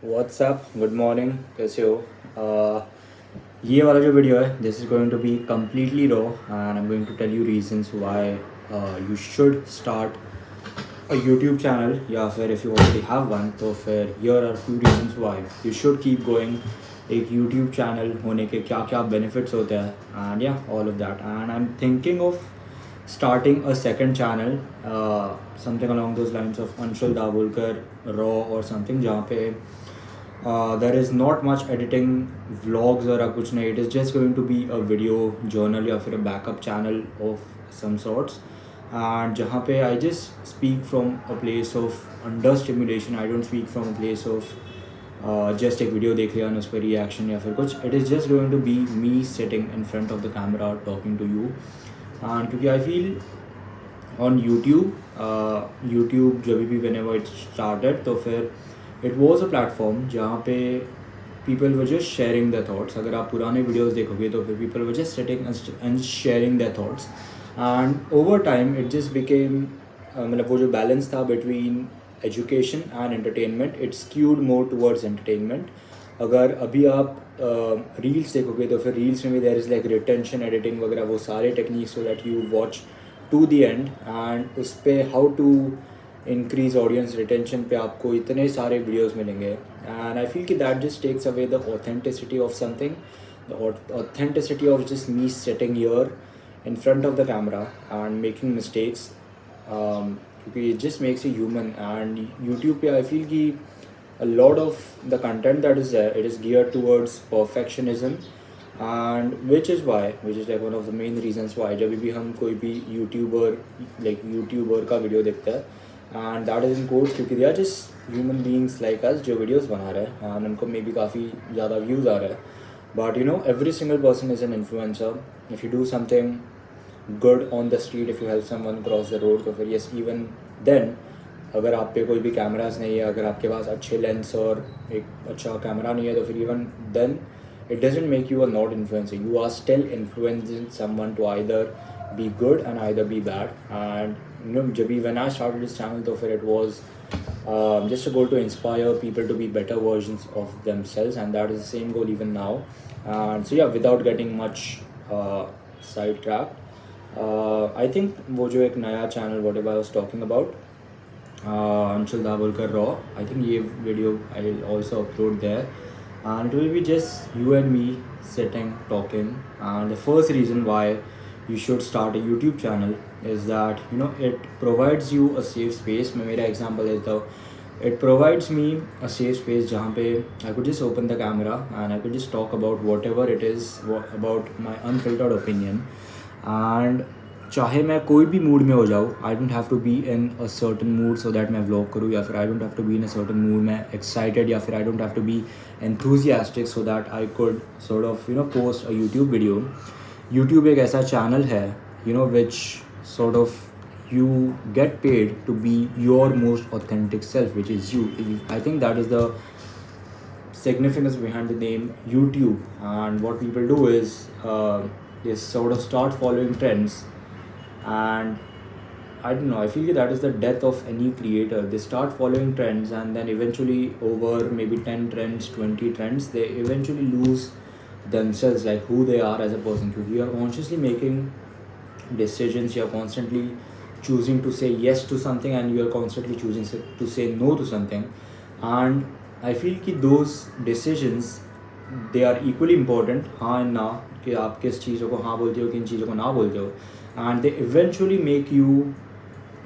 WhatsApp good morning कैसे हो ये वाला जो वीडियो है this is going to be completely raw and I am going to tell you reasons why you should start a YouTube channel या फिर if you already have one तो फिर here are few reasons why you should keep going. एक YouTube channel होने के क्या क्या benefits होते हैं एंड या all of that and I am thinking of starting a second channel, something along those lines of Anshul Dabholkar Raw or something जहाँ पे there is not much editing vlogs or कुछ नहीं, it is just going to be a video journal या फिर a backup channel of some sorts and जहाँ पे I just speak from a place of under stimulation. I don't speak from a place of just एक video देख लिया और उस पर रिएक्शन या फिर कुछ. It is just going to be me sitting in front of the camera talking to you. And क्योंकि आई फील ऑन यूट्यूब जब भी whenever it started तो फिर it was a platform जहाँ पे people were just sharing their thoughts. अगर आप पुराने वीडियोस देखोगे तो फिर people were just sitting and sharing their thoughts and over time it just became मतलब वो जो balance था between education and entertainment it skewed more towards entertainment. अगर अभी आप रील्स देखोगे तो फिर रील्स में भी there is like retention editing वगैरह वो सारे techniques so that you watch to the end and उस पर how to increase audience retention पे आपको इतने सारे वीडियोस मिलेंगे एंड आई फील कि that just takes away the authenticity of something, the authenticity of just me sitting here in front of the camera and making mistakes क्योंकि it just makes you human. And YouTube पे I feel कि a lot of the content that is there it is geared towards perfectionism and which is like one of the main reasons why जब भी हम कोई भी YouTuber का video देखते हैं and that is in quotes क्योंकि they are just human beings like us जो वीडियोस बना रहे हैं and उनको मे बी काफ़ी ज़्यादा व्यूज़ आ रहे हैं but you know every single person is an influencer. If you do something good on the street, if you help someone cross the road तो फिर yes even then अगर आप पे कोई भी कैमराज नहीं है, अगर आपके पास अच्छे लेंस और एक अच्छा कैमरा नहीं है तो फिर even then it doesn't make you a not influencer. You are still influencing someone to either be good and either be bad. And you know जब भी when I started this channel तो फिर it was just a goal to inspire people to be better versions of themselves and that is the same goal even now. And so yeah, without getting much sidetracked, I think वो जो एक नया channel whatever I was talking about, Anshul Dabholkar Raw, I think ये video I'll also upload there and it will be just you and me sitting talking. And the first reason why you should start a YouTube channel is that you know it provides you a safe space. मैं मेरा example देता हूँ, it provides me a safe space जहाँ पे I could just open the camera and I could just talk about whatever it is about my unfiltered opinion. And चाहे मैं कोई भी मूड में हो जाऊँ, I don't have to be in a certain mood so that मैं vlog करूँ या फिर I don't have to be in a certain mood मैं एक्साइटेड या फिर I don't have to be enthusiastic so that I could sort of you know post a YouTube video. YouTube एक ऐसा channel है you know which sort of you get paid to be your most authentic self which is you. I think that is the significance behind the name YouTube. And what people do is sort of start following trends and I don't know, I feel that is the death of any creator. They start following trends and then eventually over maybe 10 trends 20 trends they eventually lose themselves, like who they are as a person. Because you are consciously making decisions, you are constantly choosing to say yes to something and you are constantly choosing to say no to something. And I feel कि those decisions they are equally important, हाँ and ना, कि आप किस चीज़ों को हाँ बोलते हो किन चीज़ों को ना बोलते हो. And they eventually make you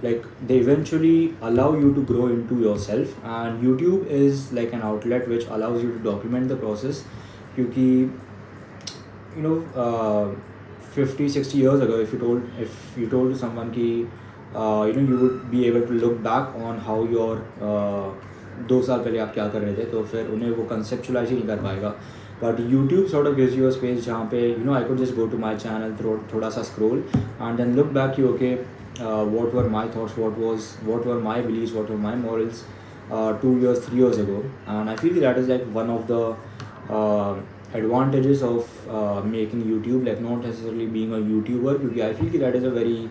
like they eventually allow you to grow into yourself. And YouTube is like an outlet which allows you to document the process क्योंकि you know 50-60 years ago if you told to someone कि you know you would be able to look back on how your 2 साल पहले आप क्या कर रहे थे तो फिर उन्हें वो conceptualize ही नहीं कर पाएगा. But YouTube sort of gives you a space जहाँ पे you know I could just go to my channel थोड़ा सा scroll and then look back कि okay what were my thoughts, what were my beliefs, what were my morals 2 years 3 years ago. And I feel that is like one of the advantages of making YouTube, like not necessarily being a YouTuber क्योंकि I feel that is a very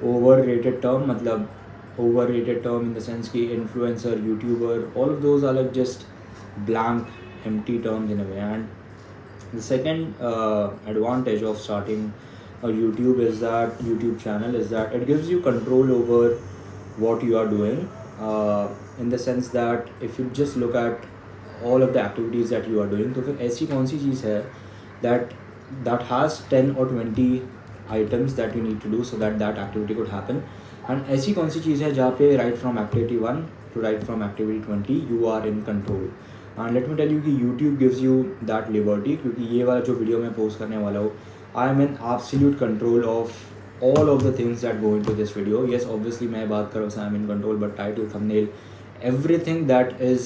overrated term. मतलब overrated term in the sense कि influencer, YouTuber, all of those are like just blank, empty terms in a way. And the second advantage of starting a YouTube channel is that it gives you control over what you are doing, in the sense that if you just look at all of the activities that you are doing, तो फिर ऐसी कौन सी चीज़ है that has 10 or 20 items that you need to do so that that activity could happen, and ऐसी कौन सी चीज़ है जहाँ पे right from activity 1 to right from activity 20 you are in control. And let me tell you कि YouTube gives you that liberty, क्योंकि ये वाला जो वीडियो मैं पोस्ट करने वाला हूँ, I am in absolute control of all of the things that go into this video. Yes, obviously मैं बात कर रहा हूँ I am in control, but title, thumbnail, everything that is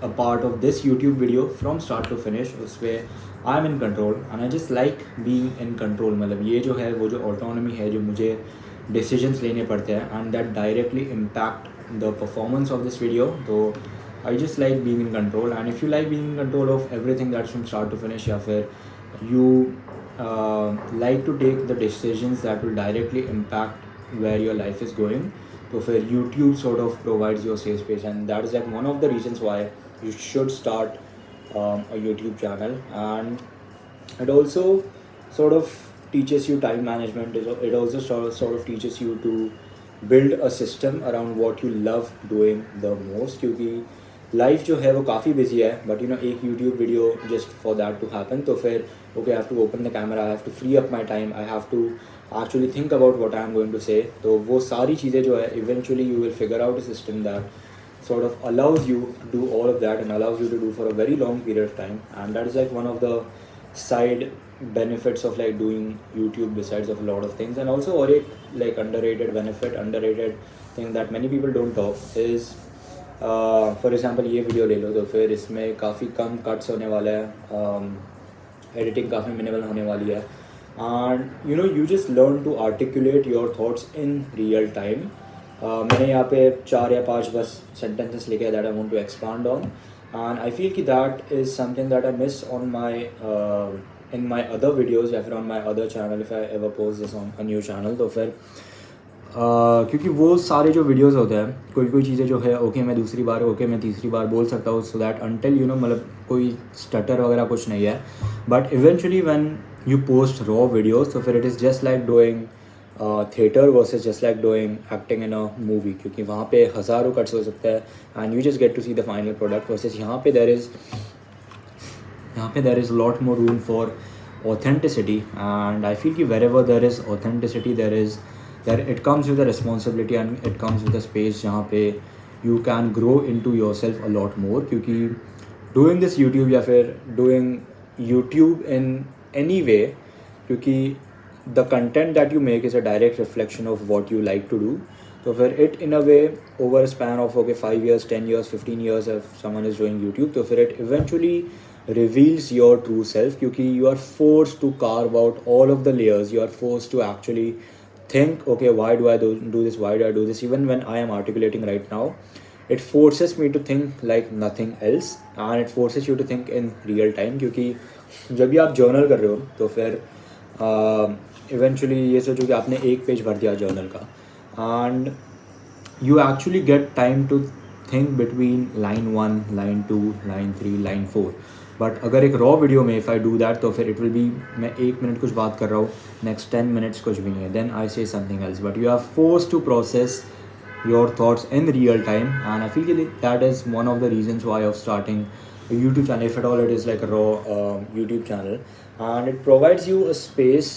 a part of this YouTube video from start to finish, उसपे I am in control and I just like being in control. मतलब ये जो है वो जो autonomy है जो मुझे decisions लेने पड़ते हैं and that directly impact the performance of this video. तो I just like being in control, and if you like being in control of everything that's from start to finish, या फिर you like to take the decisions that will directly impact where your life is going, तो फिर YouTube sort of provides you a safe space, and that is like one of the reasons why you should start a YouTube channel. And it also sort of teaches you time management. It also sort of teaches you to build a system around what you love doing the most, क्योंकि life जो है वो काफ़ी busy है, but एक YouTube video just for that to happen, तो फिर okay, I have to open the camera, I have to free up my time, I have to actually think about what I am going to say. तो वो सारी चीज़ें जो है eventually you will figure out a system that sort of allows you to do all of that and allows you to do for a very long period of time. And that is like one of the side benefits of like doing YouTube besides of a lot of things. And also और एक like underrated thing that many people don't talk is for example ये video ले लो तो फिर इसमें काफ़ी कम cuts होने वाला है, एडिटिंग काफ़ी मिनिमल होने वाली है, and you just learn to articulate your thoughts in real time. मैंने यहाँ पे 4 या 5 बस सेंटेंसेस लिखे that I want to expand on, and I feel कि that is something that I miss on my in my other videos या फिर on my other channel if I ever post this on a new channel. तो फिर क्योंकि वो सारे जो videos होते हैं कोई चीज़ें जो है ओके मैं दूसरी बार ओके मैं तीसरी बार बोल सकता हूँ, सो दैट अंटिल मतलब कोई स्टटर वगैरह कुछ नहीं है. But eventually when you post raw videos तो फिर it is just like doing theatre versus just like doing acting in a movie, क्योंकि वहाँ पे हज़ारों कट्स हो सकता है and you just get to see the final product. Versus यहाँ पे there is lot more room for authenticity, and I feel कि wherever there is authenticity there it comes with a responsibility and it comes with a space जहाँ पे you can grow into yourself a lot more. क्योंकि doing this YouTube या फिर doing YouTube in any way, क्योंकि the content that you make is a direct reflection of what you like to do. तो फिर it in a way over a span of 5 years, 10 years, 15 years if someone is doing YouTube, तो फिर it eventually reveals your true self, क्योंकि you are forced to carve out all of the layers. You are forced to actually think, okay, why do I do this, why do I do this. Even when I am articulating right now, it forces me to think like nothing else, and it forces you to think in real time. क्योंकि जब भी आप journal कर रहे हो तो फिर eventually ये सोचो कि आपने एक पेज भर दिया जर्नल का, and you actually get time to think between line 1, line 2, line 3, line 4. But अगर एक रॉ वीडियो में इफ़ आई डू दैट तो फिर इट विल बी मैं 1 मिनट कुछ बात कर रहा हूँ, नेक्स्ट 10 मिनट्स कुछ भी नहीं है, then I say something else. But you are force to process your thoughts in real time, and I feel that is one of the reasons why of starting a YouTube channel, if at all it is like a raw YouTube channel, and it provides you a space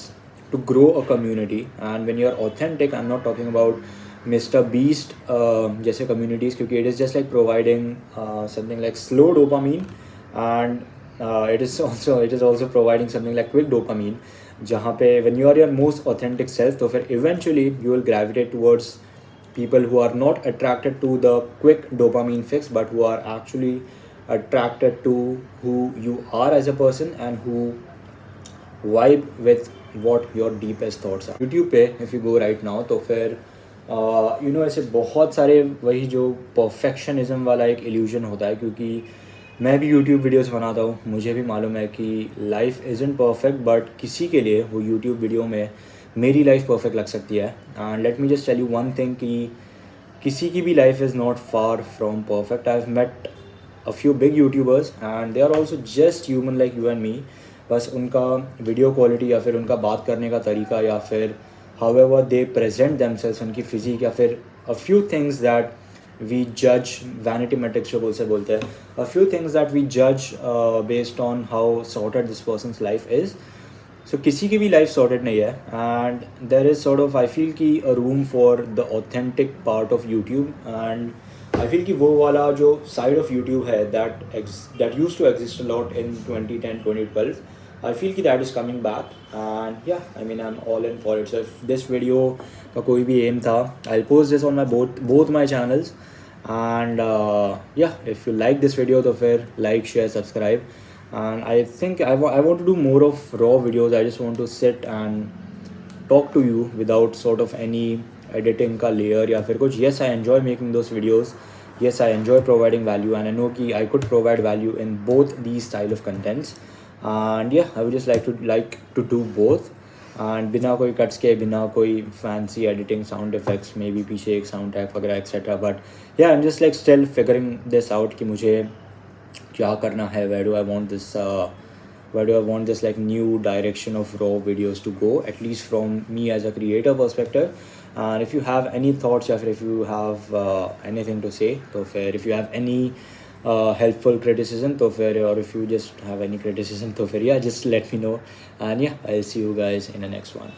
to grow a community. And when you are authentic, I'm not talking about Mr. Beast जैसे communities, क्योंकि it is just like providing something like slow dopamine, and it is also providing something like quick dopamine, जहाँ पे when you are your most authentic self तो फिर eventually you will gravitate towards people who are not attracted to the quick dopamine fix, but who are actually attracted to who you are as a person and who vibe with what your deepest thoughts are. YouTube पे if you go right now तो फिर ऐसे बहुत सारे वही जो perfectionism वाला एक illusion होता है, क्योंकि मैं भी YouTube वीडियोस बनाता हूँ, मुझे भी मालूम है कि लाइफ isn't perfect, बट किसी के लिए वो YouTube वीडियो में मेरी लाइफ परफेक्ट लग सकती है. And let me just tell you one thing कि किसी की भी life is not far from perfect. I have met a few big YouTubers and they are also just human like you and me. बस उनका video quality या फिर उनका बात करने का तरीका या फिर however they present themselves, उनकी फिजिक या फिर a few things that we judge, vanity metrics जो बोलते हैं, a few things that we judge based on how sorted this person's life is. So किसी की भी लाइफ सॉर्टेड नहीं है and there is sort of I feel की a room for the authentic part of YouTube and I feel कि वो वाला जो साइड ऑफ यूट्यूब है that used to exist a lot in 2010 2012 I feel कि that is coming back and yeah I mean I am all in for it. So if this video का कोई भी aim था, I will post this on my both my channels and yeah if you like this video तो फिर like share subscribe. And I think I want to do more of raw videos. I just want to sit and talk to you without sort of any editing ka layer या फिर कुछ. Yes, I enjoy making those videos. Yes, I enjoy providing value and I know कि I could provide value in both these style of contents. And yeah, I would just like to do both. And बिना कोई cuts के, बिना कोई fancy editing, sound effects, maybe पीछे एक sound tag वगैरह etc. But yeah, I'm just like still figuring this out कि मुझे क्या करना है, where do I want this like new direction of raw videos to go, at least from me as a creator perspective. And if you have any thoughts or if you have anything to say, so fair. If you have any helpful criticism, so fair, or if you just have any criticism, so fair, yeah, just let me know. And yeah, I'll see you guys in the next one.